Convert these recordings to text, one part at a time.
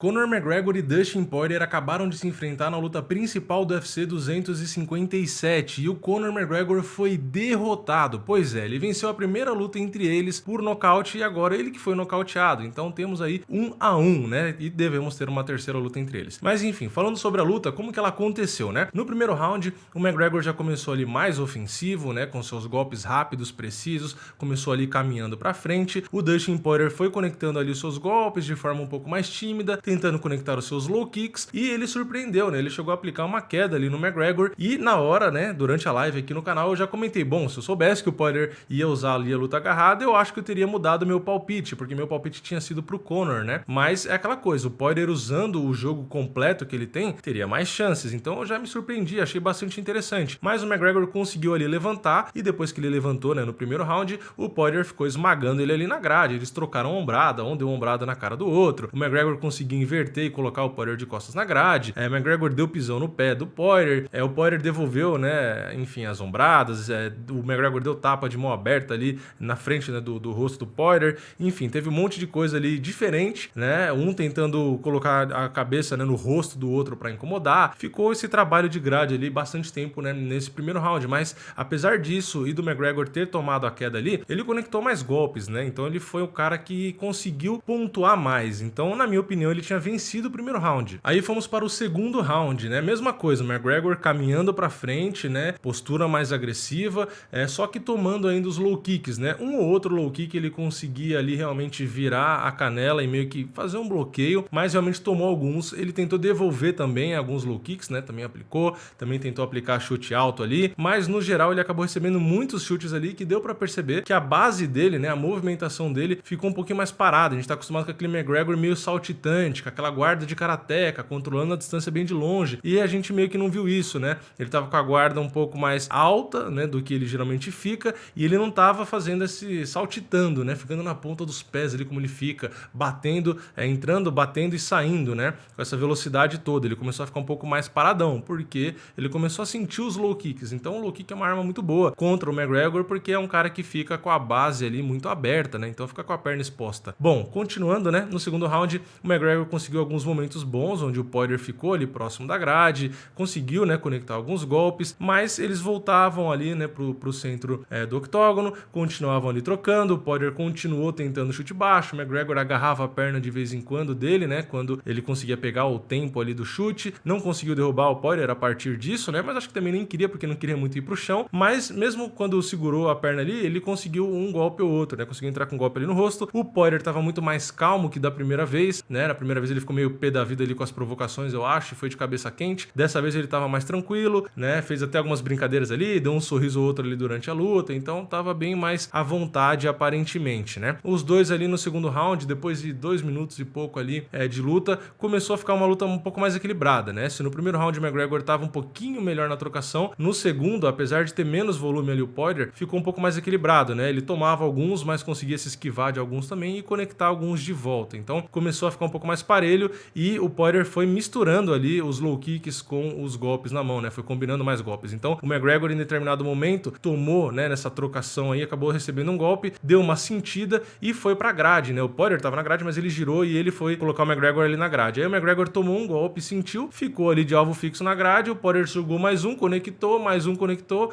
Conor McGregor e Dustin Poirier acabaram de se enfrentar na luta principal do UFC 257 e o Conor McGregor foi derrotado. Pois é, ele venceu a primeira luta entre eles por nocaute e agora ele que foi nocauteado. Então temos aí 1-1, né? E devemos ter uma terceira luta entre eles. Mas enfim, falando sobre a luta, como que ela aconteceu, né? No primeiro round, o McGregor já começou ali mais ofensivo, né? Com seus golpes rápidos, precisos, começou ali caminhando pra frente. O Dustin Poirier foi conectando ali os seus golpes de forma um pouco mais tímida, tentando conectar os seus low kicks, e ele surpreendeu, né? Ele chegou a aplicar uma queda ali no McGregor, e na hora, né, durante a live aqui no canal, eu já comentei, bom, se eu soubesse que o Poirier ia usar ali a luta agarrada, eu acho que eu teria mudado meu palpite, porque meu palpite tinha sido pro Conor, né? Mas é aquela coisa, o Poirier usando o jogo completo que ele tem, teria mais chances, então eu já me surpreendi, achei bastante interessante. Mas o McGregor conseguiu ali levantar, e depois que ele levantou, né, no primeiro round, o Poirier ficou esmagando ele ali na grade, eles trocaram ombrada, um deu ombrada na cara do outro, o McGregor conseguiu inverter e colocar o Poirier de costas na grade, McGregor deu pisão no pé do Poirier, o Poirier devolveu, né, enfim, as ombradas, o McGregor deu tapa de mão aberta ali na frente, né, do rosto do Poirier, enfim, teve um monte de coisa ali diferente, né, um tentando colocar a cabeça, né, no rosto do outro para incomodar, ficou esse trabalho de grade ali bastante tempo, né, nesse primeiro round, mas apesar disso e do McGregor ter tomado a queda ali, ele conectou mais golpes, né, então ele foi o cara que conseguiu pontuar mais, então na minha opinião ele tinha vencido o primeiro round. Aí fomos para o segundo round, né? Mesma coisa, o McGregor caminhando para frente, né? Postura mais agressiva, só que tomando ainda os low kicks, né? Um ou outro low kick ele conseguia ali realmente virar a canela e meio que fazer um bloqueio, mas realmente tomou alguns. Ele tentou devolver também alguns low kicks, né? Também aplicou, também tentou aplicar chute alto ali, mas no geral ele acabou recebendo muitos chutes ali que deu para perceber que a base dele, né? A movimentação dele ficou um pouquinho mais parada. A gente tá acostumado com aquele McGregor meio saltitante, com aquela guarda de karateca, controlando a distância bem de longe, e a gente meio que não viu isso, né? Ele tava com a guarda um pouco mais alta, né, do que ele geralmente fica, e ele não tava fazendo esse saltitando, né, ficando na ponta dos pés ali como ele fica, batendo, entrando, batendo e saindo, né, com essa velocidade toda. Ele começou a ficar um pouco mais paradão, porque ele começou a sentir os low kicks. Então o low kick é uma arma muito boa contra o McGregor, porque é um cara que fica com a base ali muito aberta, né, então fica com a perna exposta. Bom, continuando, né, no segundo round, o McGregor conseguiu alguns momentos bons, onde o Poirier ficou ali próximo da grade, conseguiu, né, conectar alguns golpes, mas eles voltavam ali, né, pro centro do octógono, continuavam ali trocando, o Poirier continuou tentando chute baixo, o McGregor agarrava a perna de vez em quando dele, né, quando ele conseguia pegar o tempo ali do chute, não conseguiu derrubar o Poirier a partir disso, né, mas acho que também nem queria, porque não queria muito ir pro chão, mas mesmo quando segurou a perna ali, ele conseguiu um golpe ou outro, né, conseguiu entrar com um golpe ali no rosto. O Poirier tava muito mais calmo que da primeira vez, né, na primeira vez ele ficou meio pé da vida ali com as provocações, eu acho, e foi de cabeça quente. Dessa vez ele tava mais tranquilo, né, fez até algumas brincadeiras ali, deu um sorriso ou outro ali durante a luta, então tava bem mais à vontade aparentemente, né. Os dois ali no segundo round, depois de 2 minutos e pouco ali de luta, começou a ficar uma luta um pouco mais equilibrada, né. Se no primeiro round o McGregor tava um pouquinho melhor na trocação, no segundo, apesar de ter menos volume ali o Poirier, ficou um pouco mais equilibrado, né, ele tomava alguns, mas conseguia se esquivar de alguns também e conectar alguns de volta, então começou a ficar um pouco mais parelho e o Poirier foi misturando ali os low kicks com os golpes na mão, né, foi combinando mais golpes, então o McGregor em determinado momento tomou, né, nessa trocação aí, acabou recebendo um golpe, deu uma sentida e foi pra grade, né, o Poirier tava na grade, mas ele girou e ele foi colocar o McGregor ali na grade, aí o McGregor tomou um golpe, sentiu, ficou ali de alvo fixo na grade, o Poirier jogou mais um, conectou,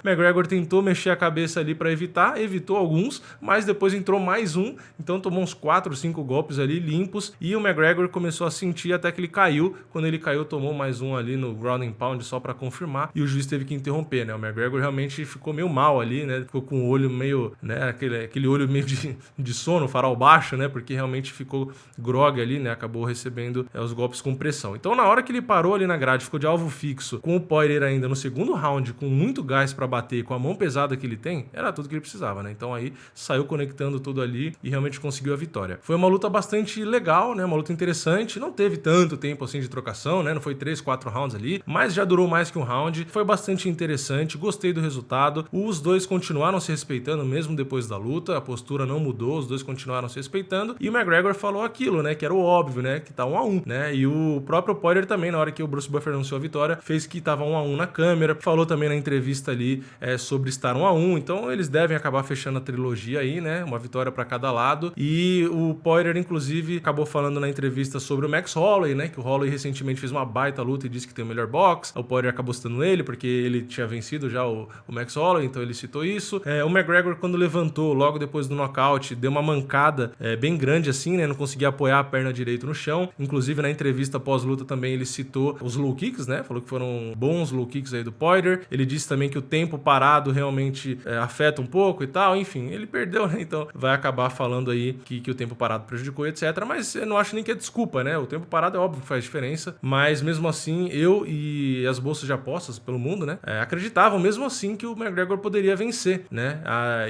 McGregor tentou mexer a cabeça ali pra evitar, evitou alguns, mas depois entrou mais um, então tomou uns 4, 5 golpes ali limpos e o McGregor começou a sentir até que ele caiu. Quando ele caiu, tomou mais um ali no ground and pound só pra confirmar e o juiz teve que interromper, né? O McGregor realmente ficou meio mal ali, né? Ficou com o olho meio, né? Aquele olho meio de sono, farol baixo, né? Porque realmente ficou grog ali, né? Acabou recebendo os golpes com pressão. Então, na hora que ele parou ali na grade, ficou de alvo fixo, com o Poirier ainda no segundo round, com muito gás pra bater, com a mão pesada que ele tem, era tudo que ele precisava, né? Então aí saiu conectando tudo ali e realmente conseguiu a vitória. Foi uma luta bastante legal, né? Uma luta interessante. Não teve tanto tempo assim de trocação, né? Não foi 3, 4 rounds ali, mas já durou mais que um round. Foi bastante interessante. Gostei do resultado. Os dois continuaram se respeitando mesmo depois da luta. A postura não mudou. Os dois continuaram se respeitando. E o McGregor falou aquilo, né? Que era o óbvio, né? Que tá 1-1, né? E o próprio Poirier também, na hora que o Bruce Buffer anunciou a vitória, fez que tava 1-1 na câmera. Falou também na entrevista ali sobre estar 1-1. Então eles devem acabar fechando a trilogia aí, né? Uma vitória para cada lado. E o Poirier, inclusive, acabou falando na entrevista entrevista sobre o Max Holloway, né, que o Holloway recentemente fez uma baita luta e disse que tem o melhor box. O Poirier acabou citando ele porque ele tinha vencido já o Max Holloway, então ele citou isso. O McGregor, quando levantou logo depois do nocaute, deu uma mancada bem grande assim, né, não conseguia apoiar a perna direita no chão. Inclusive na entrevista pós-luta também ele citou os low kicks, né, falou que foram bons low kicks aí do Poirier. Ele disse também que o tempo parado realmente afeta um pouco e tal. Enfim, ele perdeu, né, então vai acabar falando aí que o tempo parado prejudicou, etc. Mas eu não acho nem que é desculpa, né? O tempo parado é óbvio que faz diferença, mas mesmo assim, eu e as bolsas de apostas pelo mundo, né, acreditavam mesmo assim que o McGregor poderia vencer, né?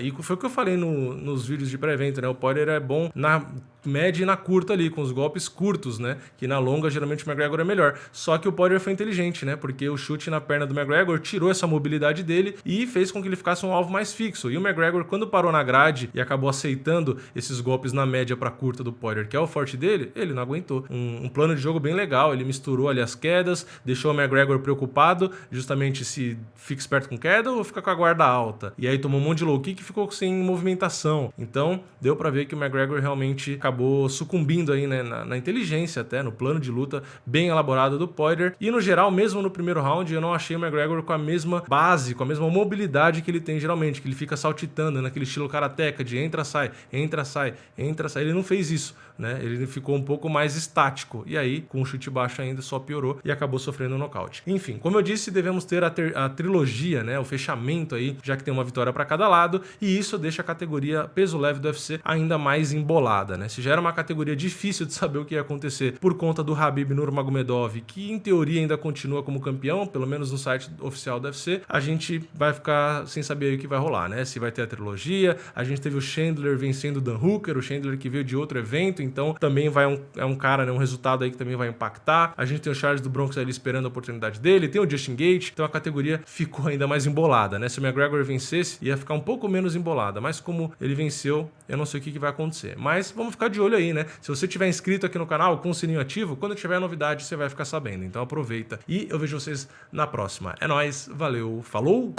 E foi o que eu falei nos vídeos de pré-evento, né? O Poirier é bom na média e na curta ali, com os golpes curtos, né? Que na longa, geralmente, o McGregor é melhor. Só que o Poirier foi inteligente, né? Porque o chute na perna do McGregor tirou essa mobilidade dele e fez com que ele ficasse um alvo mais fixo. E o McGregor, quando parou na grade e acabou aceitando esses golpes na média pra curta do Poirier, que é o forte dele, ele não aguentou. Um plano de jogo bem legal, ele misturou ali as quedas, deixou o McGregor preocupado, justamente se fica esperto com queda ou fica com a guarda alta. E aí tomou um monte de low kick e ficou sem movimentação. Então, deu pra ver que o McGregor realmente acabou sucumbindo aí, né, na inteligência até, no plano de luta bem elaborado do Poirier. E no geral, mesmo no primeiro round, eu não achei o McGregor com a mesma base, com a mesma mobilidade que ele tem geralmente, que ele fica saltitando naquele estilo karateka de entra, sai, entra, sai, entra, sai. Ele não fez isso, né? Ele ficou um pouco mais estático. E aí, com o chute baixo ainda, só piorou e acabou sofrendo um nocaute. Enfim, como eu disse, devemos ter a trilogia, né? O fechamento aí, já que tem uma vitória para cada lado, e isso deixa a categoria peso leve do UFC ainda mais embolada, né? Se já era uma categoria difícil de saber o que ia acontecer por conta do Khabib Nurmagomedov, que em teoria ainda continua como campeão, pelo menos no site oficial do UFC, a gente vai ficar sem saber aí o que vai rolar, né? Se vai ter a trilogia. A gente teve o Chandler vencendo o Dan Hooker, o Chandler que veio de outro evento, então também é um cara, né, um resultado aí que também vai impactar. A gente tem o Charles do Bronx ali esperando a oportunidade dele, tem o Justin Gaethje, então a categoria ficou ainda mais embolada, né? Se o McGregor vencesse, ia ficar um pouco menos embolada, mas como ele venceu, eu não sei o que vai acontecer. Mas vamos ficar de olho aí, né? Se você tiver inscrito aqui no canal com o sininho ativo, quando tiver novidade você vai ficar sabendo. Então aproveita e eu vejo vocês na próxima. É nóis, valeu, falou!